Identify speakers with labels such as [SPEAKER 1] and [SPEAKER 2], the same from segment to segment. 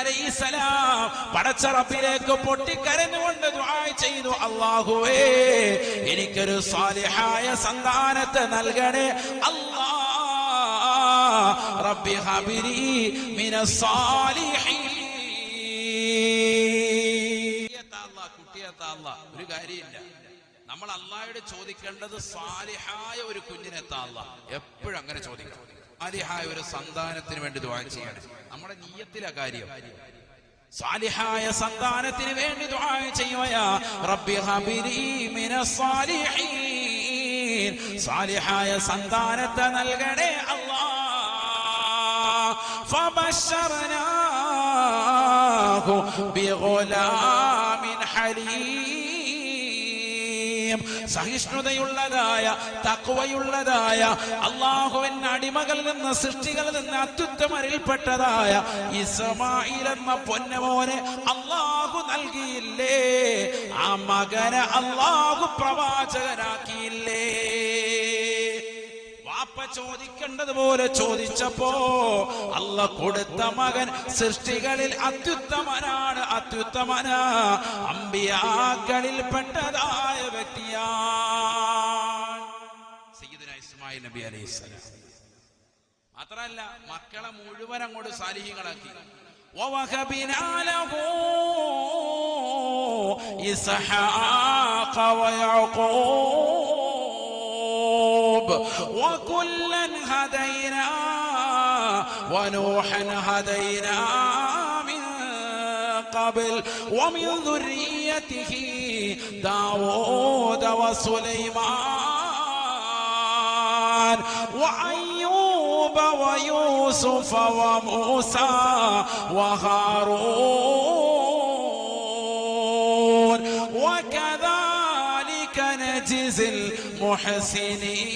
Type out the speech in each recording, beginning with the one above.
[SPEAKER 1] അലൈഹിസ്സലാം പടച്ച റബ്ബിലേക്ക് പൊട്ടിക്കരഞ്ഞുകൊണ്ട് ദുആ ചെയ്തു, അല്ലാഹുവേ എനിക്കൊരു സാലിഹായ സന്താനത്തെ നൽകണേ അല്ലാഹ്, റബ്ബി ഹബിലി മിനസ് സാലിഹീൻ. ഒരു കാര്യമില്ല, നമ്മൾ അല്ലാഹയോട് ചോദിക്കേണ്ടത് സാലിഹായ ഒരു കുഞ്ഞിനെത്താ. അല്ലാഹ് എപ്പോഴും അങ്ങനെ ചോദിക്കണം. സാലിഹായ ഒരു സന്താനത്തിന് വേണ്ടി ദുആ ചെയ്യണം. നമ്മുടെ നിയ്യത്തിലെ കാര്യം സാലിഹായ സന്താനത്തിന് വേണ്ടി ദുആ ചെയ്യുകയാ. റബ്ബി ഹബിലി മിനസ് സാലിഹീൻ, സാലിഹായ സന്താനത്തെ നൽകണേ അല്ലാഹ്. ഫബശർനാഹു ബിഗുലാമിൻ ഹലീം, സഹിഷ്ണുതയുള്ളതായ തഖ്വയുള്ളതായ അല്ലാഹുവിന്റെ അടിമകളിൽ നിന്ന് സൃഷ്ടികളിൽ നിന്ന് അത്യുത്തമരിൽപ്പെട്ടതായ ഇസ്മാഈൽ എന്ന പൊന്നമോനെ അല്ലാഹു നൽകിയില്ലേ? ആ മകനെ അല്ലാഹു പ്രവാചകനാക്കിയില്ലേ? വാപ്പ ചോദിക്കേണ്ടതുപോലെ ചോദിച്ചപ്പോ അല്ലാഹ് കൊടുത്ത മകൻ സൃഷ്ടികളിൽ അത്യുത്തമനാണ്, അത്യുത്തമനാ, അമ്പിയാക്കളിൽ പെട്ടതായ വ്യക്തിയാണ് സയ്യിദുനാ ഇസ്മാഈൽ നബി അലൈഹിസ്സലാം. മാത്രമല്ല മക്കളെ മുഴുവൻ അങ്ങോട്ട് സാലിഹീങ്ങളാക്കി. വവഹബിനാ ലഹു ഇസ്ഹാഖ വയഅഖൂബ് വകുല്ലൻ ഹദൈനാ വനൂഹൻ ഹദൈനാ മിൻ ഖബൽ വമിൻ ദുർരിയ്യതിഹി ദാവൂദ വസുലൈമാൻ വഅയ്യൂബ വയൂസുഫ വമൂസാ വഹാറൂൻ വകദാലിക നജിസിൽ മുഹ്സിനീൻ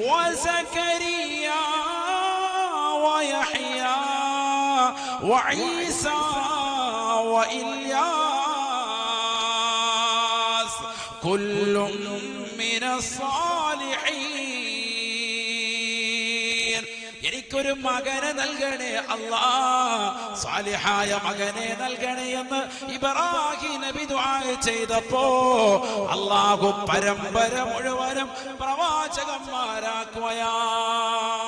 [SPEAKER 1] വസകരിയാ വയഹ്യാ വഈസാ വഇല്യാസ് കുല്ലും മിനസ് സാലിഹീൻ. എനിക്കൊരു മകനെ നൽകണേ അല്ലാഹ്, സാലിഹായ മകനെ നൽകണേ എന്ന് ഇബ്രാഹിം നബി ദുആ ചെയ്തപ്പോ അല്ലാഹു പരമ്പര മുഴുവനും പ്രവാചകന്മാരാക്കുകയാണ്.